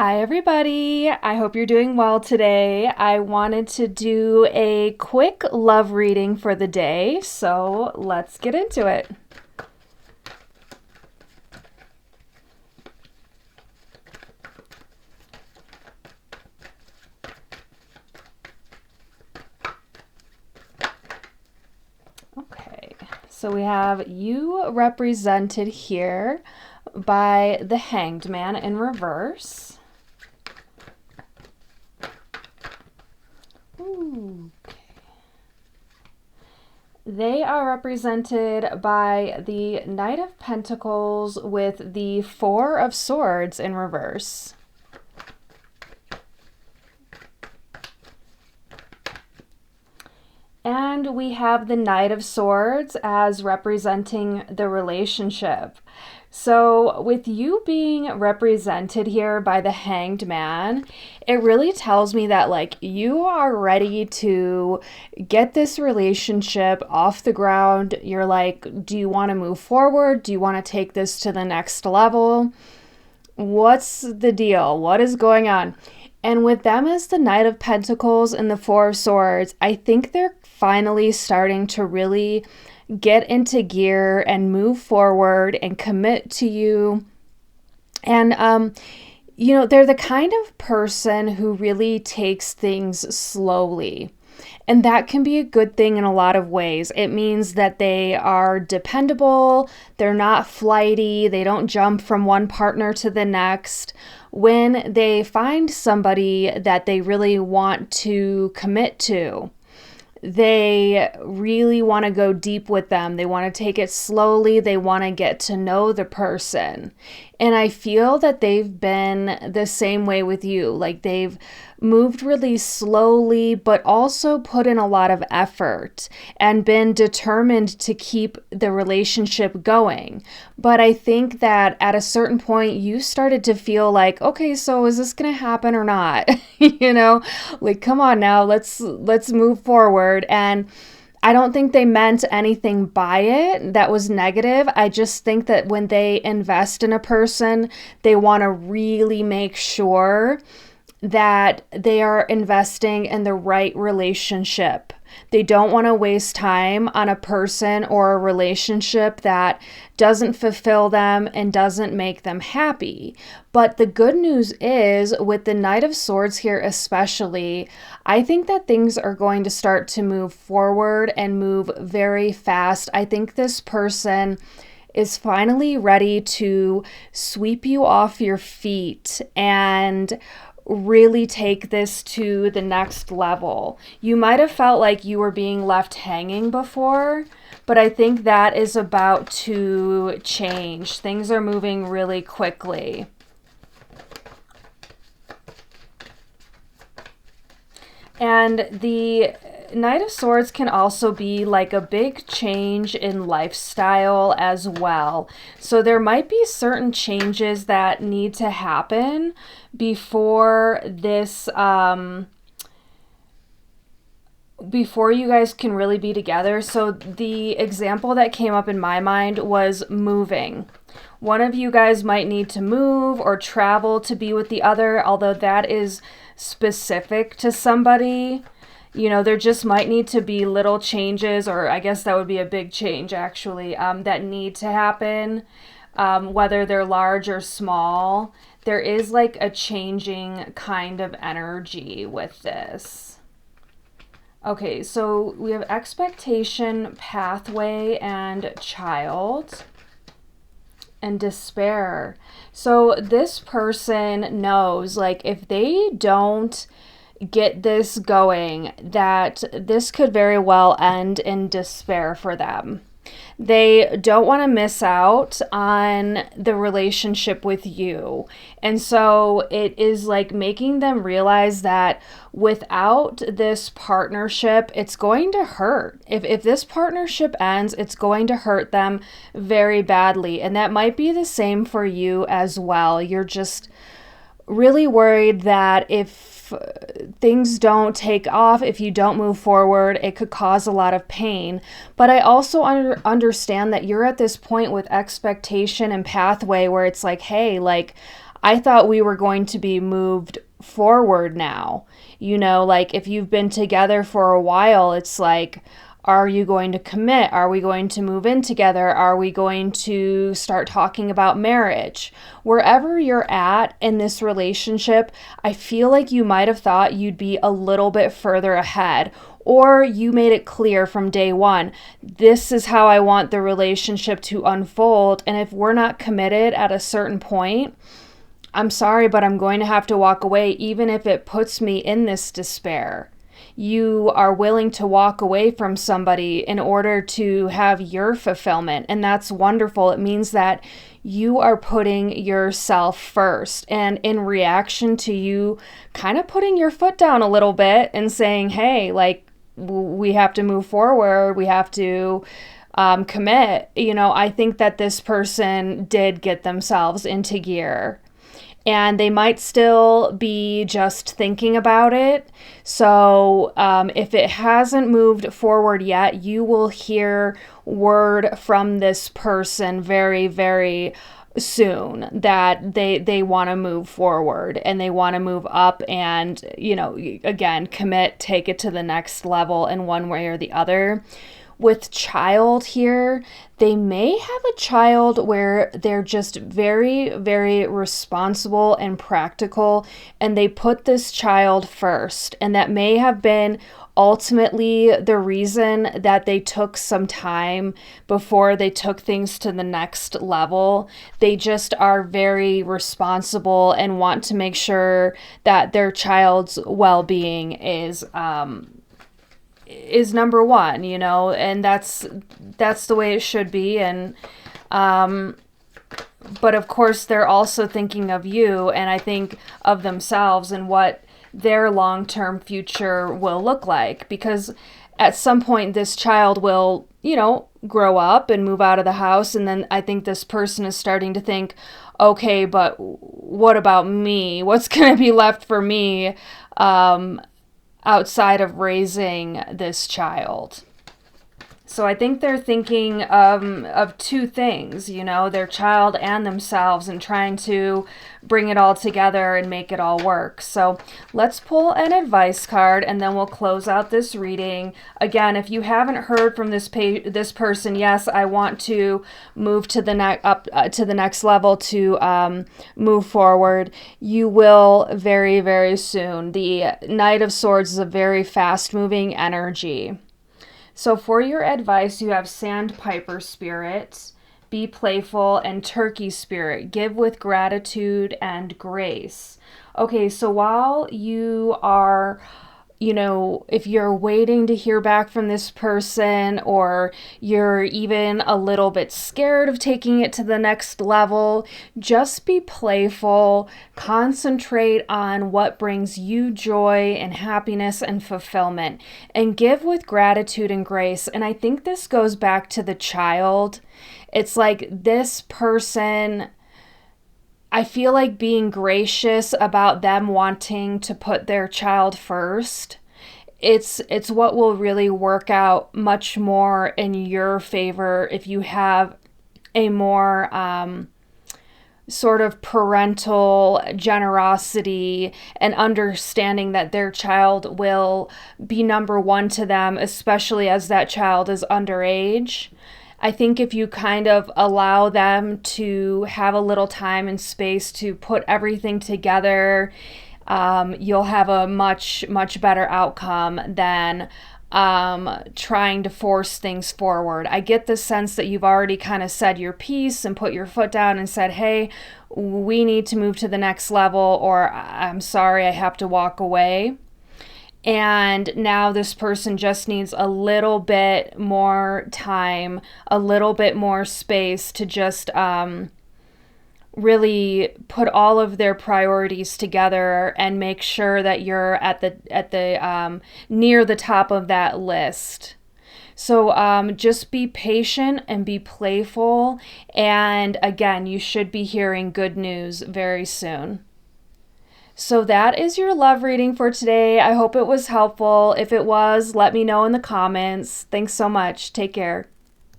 Hi, everybody. I hope you're doing well today. I wanted to do a quick love reading for the day, so let's get into it. Okay, so we have you represented here by the Hanged Man in reverse. Ooh. They are represented by the Knight of Pentacles with the Four of Swords in reverse. And we have the Knight of Swords as representing the relationship. So, with you being represented here by the Hanged Man, it really tells me that, you are ready to get this relationship off the ground. You're like, do you want to move forward? Do you want to take this to the next level? What's the deal? What is going on? And with them as the Knight of Pentacles and the Four of Swords, I think they're finally starting to really get into gear and move forward and commit to you. And, they're the kind of person who really takes things slowly. And that can be a good thing in a lot of ways. It means that they are dependable, they're not flighty, they don't jump from one partner to the next. When they find somebody that they really want to commit to, they really want to go deep with them. They want to take it slowly. They want to get to know the person. And I feel that they've been the same way with you. Like they've moved really slowly, but also put in a lot of effort and been determined to keep the relationship going. But I think that at a certain point, you started to feel like, okay, so is this going to happen or not? Come on now, let's move forward. And I don't think they meant anything by it that was negative. I just think that when they invest in a person, they want to really make sure that they are investing in the right relationship. They don't want to waste time on a person or a relationship that doesn't fulfill them and doesn't make them happy. But the good news is, with the Knight of Swords here especially, I think that things are going to start to move forward and move very fast. I think this person is finally ready to sweep you off your feet and really take this to the next level. You might have felt like you were being left hanging before, but I think that is about to change. Things are moving really quickly. And the Knight of Swords can also be like a big change in lifestyle as well. So there might be certain changes that need to happen before this, before you guys can really be together. So the example that came up in my mind was moving. One of you guys might need to move or travel to be with the other, although that is specific to somebody. There just might need to be little changes, or I guess that would be a big change actually, that need to happen, whether they're large or small. There is like a changing kind of energy with this. Okay, so we have expectation, pathway, and child, and despair. So this person knows, like, if they don't get this going, that this could very well end in despair for them. They don't want to miss out on the relationship with you. And so it is like making them realize that without this partnership, it's going to hurt. If this partnership ends, it's going to hurt them very badly. And that might be the same for you as well. You're just really worried that if things don't take off, if you don't move forward, it could cause a lot of pain. But I also understand that you're at this point with expectation and pathway where it's like, hey, like, I thought we were going to be moved forward now. Like if you've been together for a while, it's like, are you going to commit? Are we going to move in together? Are we going to start talking about marriage? Wherever you're at in this relationship, I feel like you might have thought you'd be a little bit further ahead, or you made it clear from day one, this is how I want the relationship to unfold. And if we're not committed at a certain point, I'm sorry, but I'm going to have to walk away, even if it puts me in this despair. You are willing to walk away from somebody in order to have your fulfillment. And that's wonderful. It means that you are putting yourself first. And in reaction to you kind of putting your foot down a little bit and saying, hey, like, we have to move forward, we have to commit. I think that this person did get themselves into gear. And they might still be just thinking about it. So if it hasn't moved forward yet, you will hear word from this person very, very soon that they want to move forward and they want to move up and, again, commit, take it to the next level in one way or the other. With child here, they may have a child where they're just very, very responsible and practical, and they put this child first. And that may have been ultimately the reason that they took some time before they took things to the next level. They just are very responsible and want to make sure that their child's well-being is number one, and that's the way it should be. And but of course they're also thinking of you, and I think of themselves and what their long-term future will look like, because at some point this child will, grow up and move out of the house, and then I think this person is starting to think, okay, but what about me? What's going to be left for me outside of raising this child? So I think they're thinking of two things, their child and themselves, and trying to bring it all together and make it all work. So let's pull an advice card, and then we'll close out this reading. Again, if you haven't heard from this person, yes, I want to move to the next level, to move forward. You will very, very soon. The Knight of Swords is a very fast-moving energy. So for your advice, you have Sandpiper Spirit, Be Playful, and Turkey Spirit. Give with gratitude and grace. Okay, so while you are, if you're waiting to hear back from this person, or you're even a little bit scared of taking it to the next level, just be playful. Concentrate on what brings you joy and happiness and fulfillment, and give with gratitude and grace. And I think this goes back to the child. It's like this person, I feel like being gracious about them wanting to put their child first. It's what will really work out much more in your favor if you have a more sort of parental generosity and understanding that their child will be number one to them, especially as that child is underage. I think if you kind of allow them to have a little time and space to put everything together, you'll have a much, much better outcome than trying to force things forward. I get the sense that you've already kind of said your piece and put your foot down and said, hey, we need to move to the next level, or I'm sorry, I have to walk away. And now this person just needs a little bit more time, a little bit more space to just really put all of their priorities together and make sure that you're at the near the top of that list. So just be patient and be playful. And again, you should be hearing good news very soon. So that is your love reading for today. I hope it was helpful. If it was, let me know in the comments. Thanks so much. Take care.